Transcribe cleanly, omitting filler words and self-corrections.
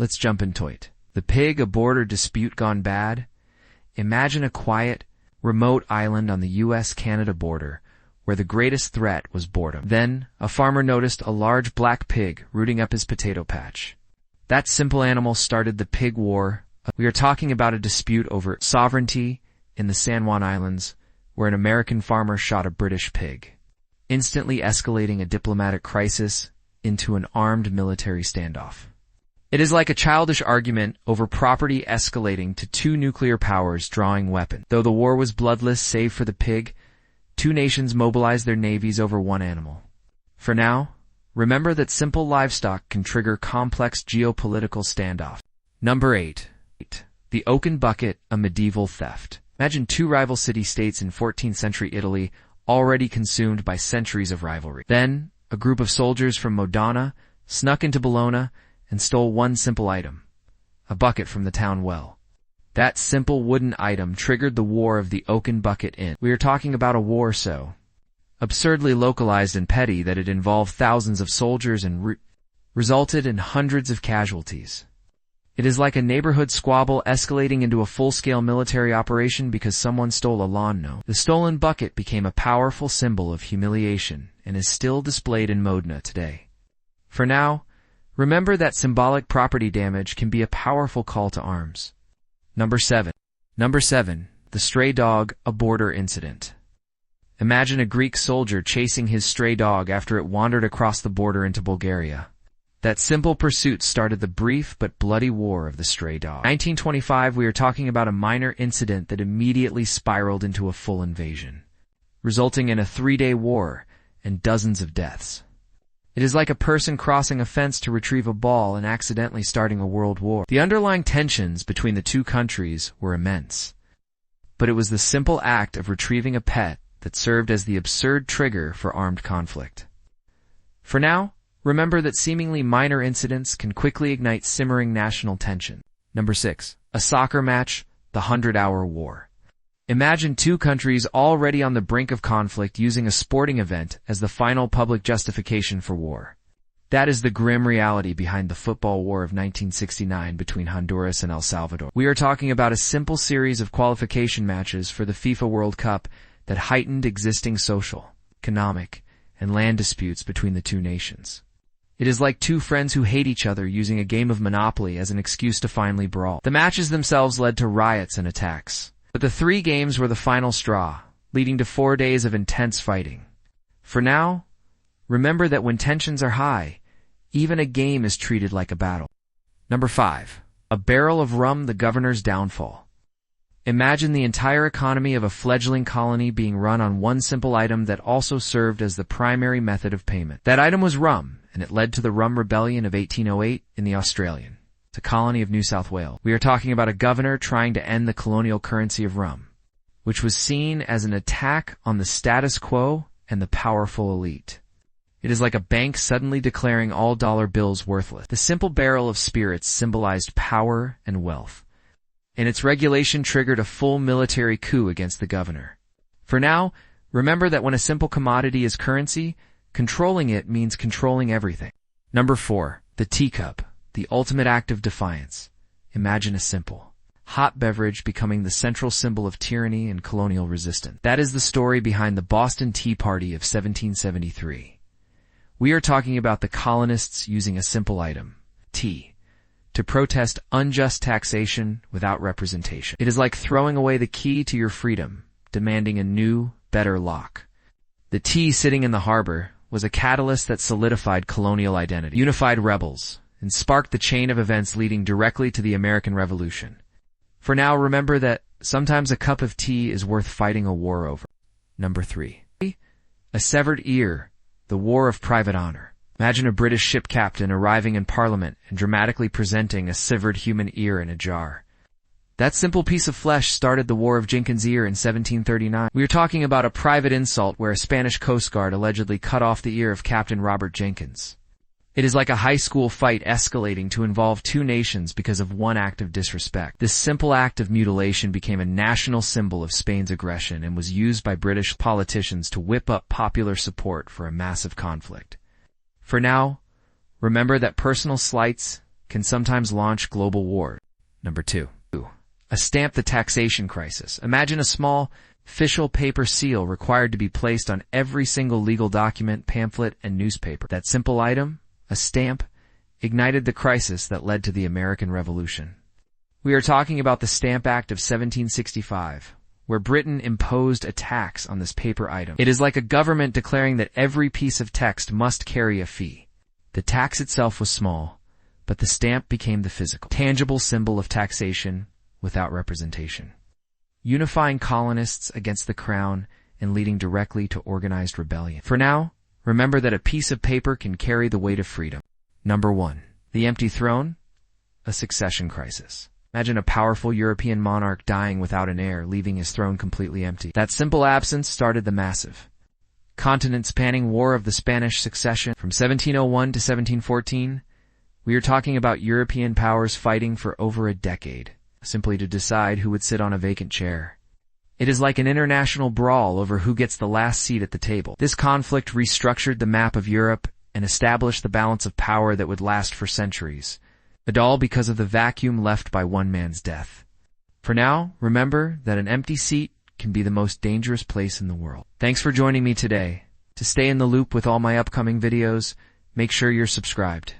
Let's jump into it. The pig, a border dispute gone bad. Imagine a quiet, remote island on the US-Canada border where the greatest threat was boredom. Then, a farmer noticed a large black pig rooting up his potato patch. That simple animal started the Pig War. We are talking about a dispute over sovereignty in the San Juan Islands, where an American farmer shot a British pig, instantly escalating a diplomatic crisis into an armed military standoff. It is like a childish argument over property escalating to two nuclear powers drawing weapons. Though the war was bloodless save for the pig, two nations mobilized their navies over one animal. For now, remember that simple livestock can trigger complex geopolitical standoffs. Number 8. The oaken bucket, a medieval theft. Imagine two rival city-states in 14th century Italy, already consumed by centuries of rivalry. Then, a group of soldiers from Modena snuck into Bologna and stole one simple item, a bucket from the town well. That simple wooden item triggered the War of the Oaken Bucket Inn. We are talking about a war so absurdly localized and petty that it involved thousands of soldiers and resulted in hundreds of casualties. It is like a neighborhood squabble escalating into a full-scale military operation because someone stole a lawn. The stolen bucket became a powerful symbol of humiliation and is still displayed in Modena today. For now, remember that symbolic property damage can be a powerful call to arms. Number 7. The stray dog, a border incident. Imagine a Greek soldier chasing his stray dog after it wandered across the border into Bulgaria. That simple pursuit started the brief but bloody war of the stray dog. 1925, we are talking about a minor incident that immediately spiraled into a full invasion, resulting in a 3-day war and dozens of deaths. It is like a person crossing a fence to retrieve a ball and accidentally starting a world war. The underlying tensions between the two countries were immense, but it was the simple act of retrieving a pet that served as the absurd trigger for armed conflict. For now, remember that seemingly minor incidents can quickly ignite simmering national tension. Number 6. A soccer match, the 100-hour war. Imagine two countries already on the brink of conflict using a sporting event as the final public justification for war. That is the grim reality behind the football war of 1969 between Honduras and El Salvador. We are talking about a simple series of qualification matches for the FIFA World Cup that heightened existing social, economic, and land disputes between the two nations. It is like two friends who hate each other using a game of Monopoly as an excuse to finally brawl. The matches themselves led to riots and attacks, but the 3 games were the final straw, leading to 4 days of intense fighting. For now, remember that when tensions are high, even a game is treated like a battle. Number 5. A barrel of rum, the governor's downfall. Imagine the entire economy of a fledgling colony being run on one simple item that also served as the primary method of payment. That item was rum, and it led to the Rum Rebellion of 1808 in the Australian, the colony of New South Wales. We are talking about a governor trying to end the colonial currency of rum, which was seen as an attack on the status quo and the powerful elite. It is like a bank suddenly declaring all dollar bills worthless. The simple barrel of spirits symbolized power and wealth, and its regulation triggered a full military coup against the governor. For now, remember that when a simple commodity is currency, controlling it means controlling everything. Number 4. The teacup, the ultimate act of defiance. Imagine a simple, hot beverage becoming the central symbol of tyranny and colonial resistance. That is the story behind the Boston Tea Party of 1773. We are talking about the colonists using a simple item, tea, to protest unjust taxation without representation. It is like throwing away the key to your freedom, demanding a new, better lock. The tea sitting in the harbor was a catalyst that solidified colonial identity, unified rebels, and sparked the chain of events leading directly to the American Revolution. For now, remember that sometimes a cup of tea is worth fighting a war over. Number 3. A severed ear, the War of Private Honor. Imagine a British ship captain arriving in Parliament and dramatically presenting a severed human ear in a jar. That simple piece of flesh started the War of Jenkins' Ear in 1739. We are talking about a private insult where a Spanish Coast Guard allegedly cut off the ear of Captain Robert Jenkins. It is like a high school fight escalating to involve two nations because of one act of disrespect. This simple act of mutilation became a national symbol of Spain's aggression and was used by British politicians to whip up popular support for a massive conflict. For now, remember that personal slights can sometimes launch global war. Number 2. A stamp the taxation crisis. Imagine a small, official paper seal required to be placed on every single legal document, pamphlet, and newspaper. That simple item, a stamp, ignited the crisis that led to the American Revolution. We are talking about the Stamp Act of 1765, where Britain imposed a tax on this paper item. It is like a government declaring that every piece of text must carry a fee. The tax itself was small, but the stamp became the physical, tangible symbol of taxation without representation, unifying colonists against the crown and leading directly to organized rebellion. For now, remember that a piece of paper can carry the weight of freedom. Number 1. The empty throne, a succession crisis. Imagine a powerful European monarch dying without an heir, leaving his throne completely empty. That simple absence started the massive, continent-spanning War of the Spanish Succession. From 1701 to 1714, we are talking about European powers fighting for over a decade, simply to decide who would sit on a vacant chair. It is like an international brawl over who gets the last seat at the table. This conflict restructured the map of Europe and established the balance of power that would last for centuries, and all because of the vacuum left by one man's death. For now, remember that an empty seat can be the most dangerous place in the world. Thanks for joining me today. To stay in the loop with all my upcoming videos, make sure you're subscribed.